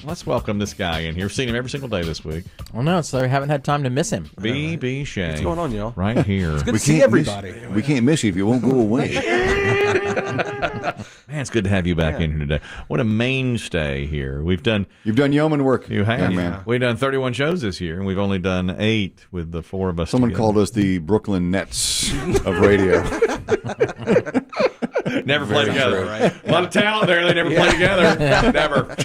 Let's welcome this guy in here. We've seen him every single day this week. Well, no, so I haven't had time to miss him. BB Shea. What's going on, y'all? Right here. It's good to see everybody. We can't miss you if you won't go away. Man, it's good to have you back in here today. What a mainstay here. You've done yeoman work. You have. young man. We've done 31 shows this year, and we've only done 8 with the 4 of us. Someone together. called us the Brooklyn Nets of radio. Never play together. Right? A lot of talent there. They never play together. Never.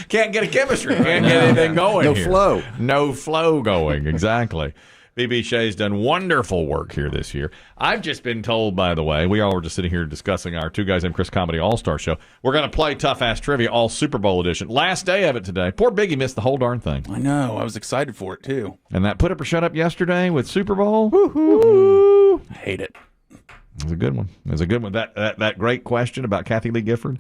Can't get a chemistry. Can't get anything going. No here. flow. No flow going. Exactly. BB Shea's done wonderful work here this year. I've just been told, by the way, we all were just sitting here discussing our Two Guys Named Chris Comedy All-Star Show. We're going to play Tough Ass Trivia, all Super Bowl edition. Last day of it today. Poor Biggie missed the whole darn thing. I know. I was excited for it, too. And that Put Up or Shut Up yesterday with Super Bowl. Woo-hoo. I hate it. It was a good one. It was a good one. That great question about Kathy Lee Gifford.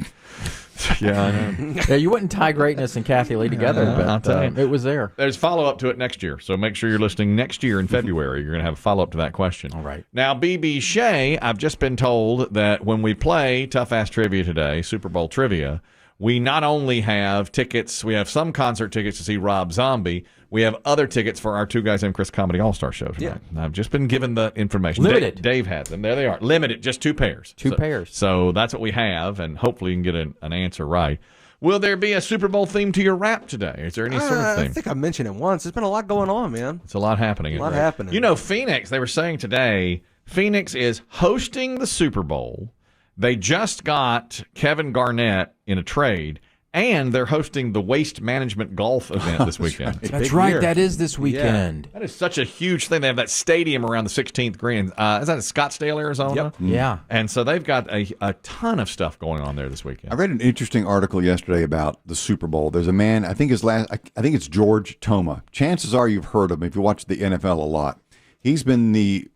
Yeah, I know. Yeah, you wouldn't tie greatness and Kathy Lee together, I'll but tell you. it was there. There's follow-up to it next year, so make sure you're listening next year in February. You're going to have a follow-up to that question. All right. Now, BB Shea, I've just been told that when we play Tough Ass Trivia today, Super Bowl Trivia, we not only have tickets, we have some concert tickets to see Rob Zombie, we have other tickets for our Two Guys Named Chris Comedy All-Star Show tonight. Yeah. I've just been given the information. Limited. Dave had them. There they are. Limited, just 2 pairs. Two pairs. So that's what we have, and hopefully you can get an answer right. Will there be a Super Bowl theme to your rap today? Is there any sort of theme? I think I mentioned it once. There's been a lot going on, man. It's a lot happening. A lot happening. You know, Phoenix, they were saying today, Phoenix is hosting the Super Bowl. They just got Kevin Garnett in a trade, and they're hosting the Waste Management Golf event this weekend. That's right. Year. That is this weekend. Yeah. That is such a huge thing. They have that stadium around the 16th green. Is that in Scottsdale, Arizona? Yep. Yeah. And so they've got a ton of stuff going on there this weekend. I read an interesting article yesterday about the Super Bowl. There's a man, I think it's George Toma. Chances are you've heard of him if you watch the NFL a lot. He's been the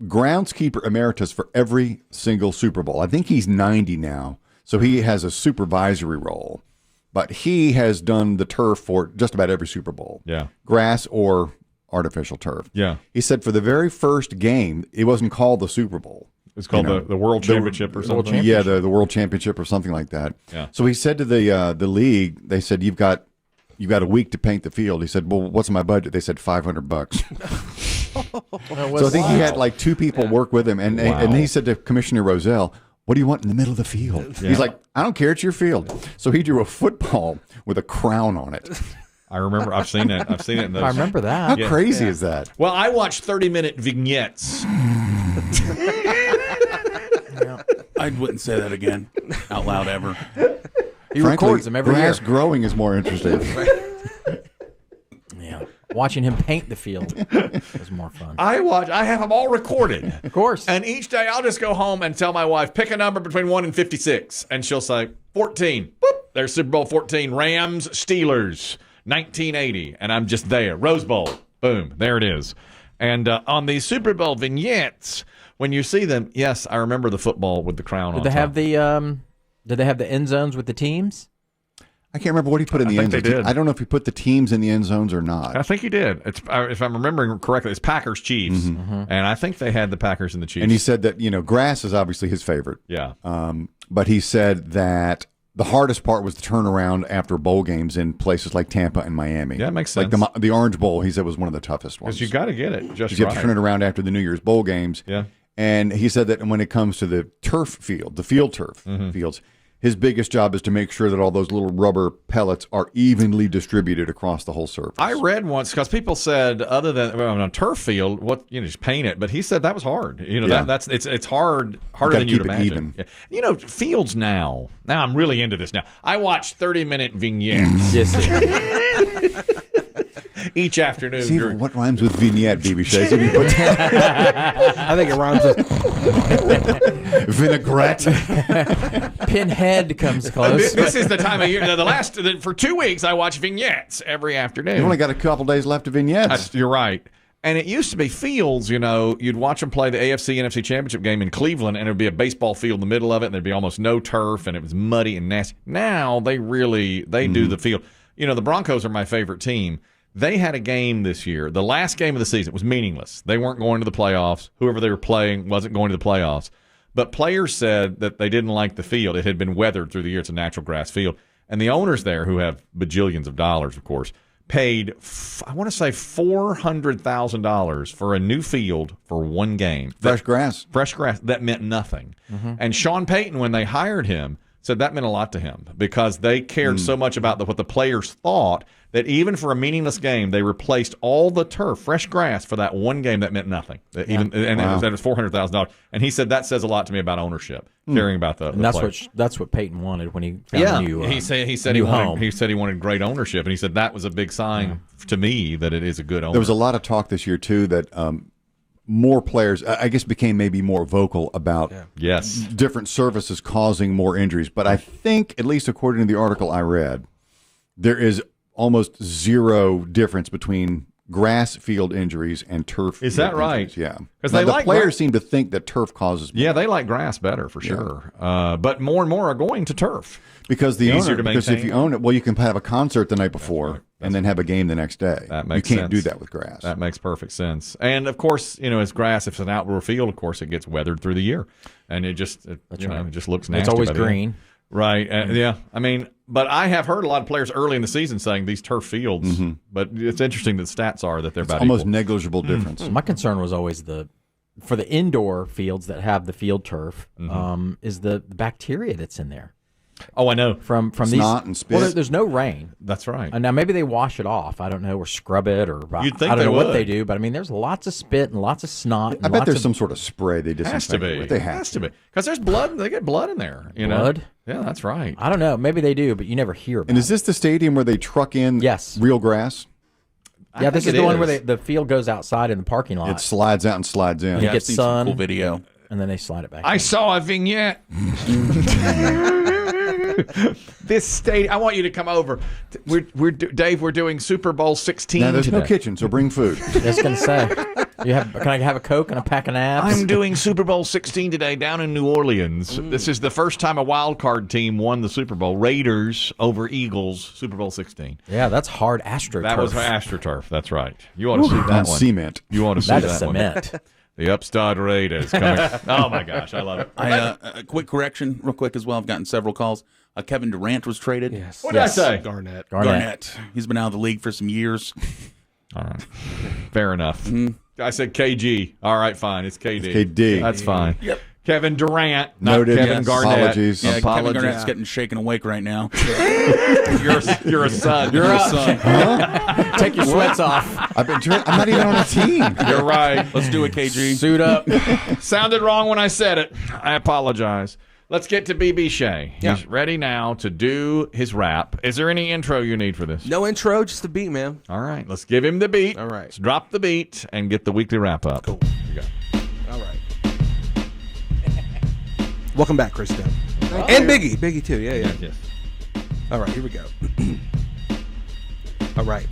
groundskeeper emeritus for every single Super Bowl. I think he's 90 now, so he has a supervisory role. But he has done the turf for just about every Super Bowl. Yeah. Grass or artificial turf. Yeah. He said for the very first game, it wasn't called the Super Bowl. It's called the World Championship or something. Yeah, the World Championship or something like that. Yeah. So he said to the league, they said, you've got a week to paint the field. He said, well, what's my budget? They said $500. So I think he had like 2 people work with him. And he said to Commissioner Rozelle, what do you want in the middle of the field? Yeah. He's like, I don't care. It's your field. So he drew a football with a crown on it. I remember. I've seen it. I've seen it in those. I remember that. How crazy is that? Well, I watched 30-minute vignettes. I wouldn't say that again out loud ever. He records them every year. Grass growing is more interesting. Yeah. Watching him paint the field was more fun. I have them all recorded. Of course. And each day I'll just go home and tell my wife, pick a number between 1 and 56. And she'll say, 14. Boop. There's Super Bowl 14. Rams, Steelers, 1980. And I'm just there. Rose Bowl. Boom. There it is. And on these Super Bowl vignettes, when you see them, yes, I remember the football with the crown on top. Did they have the end zones with the teams? I can't remember what he put in the end zones. They did. I don't know if he put the teams in the end zones or not. I think he did. It's, if I'm remembering correctly, it's Packers Chiefs, and I think they had the Packers and the Chiefs. And he said that grass is obviously his favorite. Yeah. But he said that the hardest part was the turnaround after bowl games in places like Tampa and Miami. Yeah, it makes sense. Like the Orange Bowl, he said was one of the toughest ones. Because you got to get it just you right. have to turn it around after the New Year's bowl games. Yeah. And he said that when it comes to the turf field, the field turf fields, his biggest job is to make sure that all those little rubber pellets are evenly distributed across the whole surface. I read once because people said other than on a turf field, just paint it. But he said that was hard. It's harder than you'd imagine. Yeah. Fields now. Now I'm really into this. Now I watch 30-minute vignettes. Yes. Each afternoon. See, what rhymes with vignette, BB Shea? I think it rhymes with vinaigrette. Pinhead comes close. This is the time of year. For 2 weeks, I watch vignettes every afternoon. You've only got a couple days left of vignettes. You're right. And it used to be fields, you'd watch them play the AFC NFC Championship game in Cleveland, and there'd be a baseball field in the middle of it, and there'd be almost no turf, and it was muddy and nasty. Now they do the field. The Broncos are my favorite team. They had a game this year. The last game of the season was meaningless. They weren't going to the playoffs. Whoever they were playing wasn't going to the playoffs. But players said that they didn't like the field. It had been weathered through the year. It's a natural grass field. And the owners there, who have bajillions of dollars, of course, paid, I want to say $400,000 for a new field for one game. Fresh grass. Fresh grass. That meant nothing. And Sean Payton, when they hired him, said that meant a lot to him because they cared so much about what the players thought that even for a meaningless game, they replaced all the turf, fresh grass, for that one game that meant nothing. Even and it was $400,000. And he said that says a lot to me about ownership, caring about the And players. that's what Peyton wanted when he found a new he said new he said he wanted great ownership, and he said that was a big sign to me that it is a good owner. There was a lot of talk this year too that more players, I guess, became maybe more vocal about different services causing more injuries. But I think, at least according to the article I read, there is almost zero difference between grass field injuries and turf. Is that field right? injuries. Yeah, because the players seem to think that turf causes more. Yeah, they like grass better for sure. But more and more are going to turf because the easier owner, to because if you own it, well, you can have a concert the night before and then have a game the next day. That makes you can't sense. do that with grass. That makes perfect sense. And of course, as grass, if it's an outdoor field, of course, it gets weathered through the year, and it just it just looks nasty. It's always by the end. green. Right. Yeah. I mean, but I have heard a lot of players early in the season saying these turf fields, but it's interesting that stats are that they're about almost equal. negligible difference. My concern was always for the indoor fields that have the field turf is the bacteria that's in there. Oh, I know. From these Snot and spit. Well, there's no rain. That's right. And now maybe they wash it off. I don't know, or scrub it, or You'd think I don't they know what would. they do. But I mean, there's lots of spit and lots of snot. And I bet lots there's of some sort of spray they disinfect. Has to be. With. They has to be because there's blood. They get blood in there. Blood? Yeah, that's right. I don't know. Maybe they do, but you never hear about And it. is this the stadium where they truck in real grass? Yeah, this is think the it one where is. the field goes outside in the parking lot. It slides out and slides in. You I've get seen some sun. cool video. And then they slide it back. I saw a vignette. This stadium. I want you to come over. Dave. We're doing Super Bowl 16 Now, there's today. no kitchen, so bring food. I was going to say, can I have a Coke and a pack of naps? I'm doing Super Bowl 16 today down in New Orleans. This is the first time a wild card team won the Super Bowl. Raiders over Eagles, Super Bowl 16. Yeah, that's hard AstroTurf. That was AstroTurf. That's right. You ought to see that On one. cement. You ought to see That that is cement. one. The Upstart Raiders coming. Oh my gosh, I love it. A quick correction, real quick as well. I've gotten several calls. Kevin Durant was traded. Yes. What did I say? Garnett. Garnett. He's been out of the league for some years. All right. Fair enough. I said KG. All right, fine. It's KD. It's KD. That's fine. Yep. Kevin Durant, not Noted. Kevin Yes. Garnett. Apologies. Yeah, Kevin Apologies. Garnett's getting shaken awake right now. You're a son. You're a son. Take your sweats off. I'm not even on a team. You're right. Let's do it, KG. Suit up. Sounded wrong when I said it. I apologize. Let's get to BB Shea. He's ready now to do his rap. Is there any intro you need for this? No intro, just the beat, man. All right. Let's give him the beat. All right. Let's drop the beat and get the weekly wrap up. Cool. Here you go. All right. Welcome back, Chris Demm. And Biggie. Biggie, too. Yeah. Yes. All right, here we go. All right.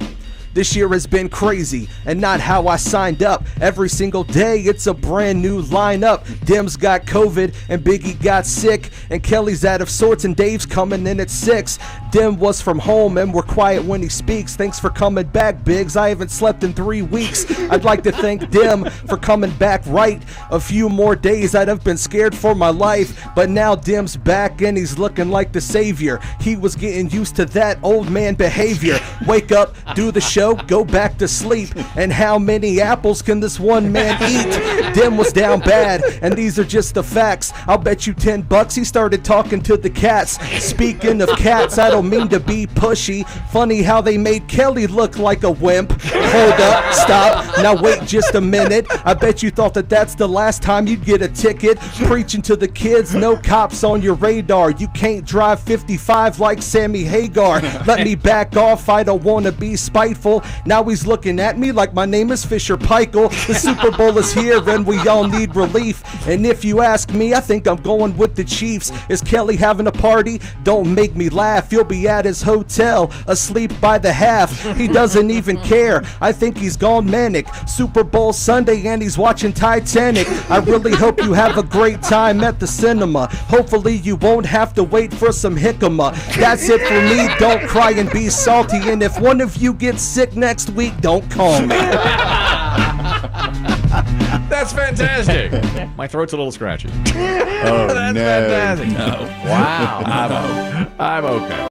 This year has been crazy and not how I signed up. Every single day it's a brand new lineup. Demm's got COVID and Biggie got sick, and Kelly's out of sorts and Dave's coming in at 6. Demm was from home and we're quiet when he speaks. Thanks for coming back, Biggs. I haven't slept in 3 weeks. I'd like to thank Demm for coming back right. A few more days I'd have been scared for my life, but now Demm's back and he's looking like the savior. He was getting used to that old man behavior. Wake up, do the show, go back to sleep. And how many apples can this one man eat? Demm was down bad, and these are just the facts. I'll bet you $10 he started talking to the cats. Speaking of cats, I don't mean to be pushy. Funny how they made Kelly look like a wimp. Hold up, stop, now wait just a minute. I bet you thought that that's the last time you'd get a ticket. Preaching to the kids, no cops on your radar. You can't drive 55 like Sammy Hagar. Let me back off, I don't want to be spiteful. Now he's looking at me like my name is Fisher Paykel. The Super Bowl is here and we all need relief. And if you ask me, I think I'm going with the Chiefs. Is Kelly having a party? Don't make me laugh. He'll be at his hotel, asleep by the half. He doesn't even care. I think he's gone manic. Super Bowl Sunday and he's watching Titanic. I really hope you have a great time at the cinema. Hopefully you won't have to wait for some jicama. That's it for me. Don't cry and be salty. And if one of you gets sick next week, don't call me. That's fantastic. My throat's a little scratchy. Oh, That's no. fantastic. No. Wow. I'm okay.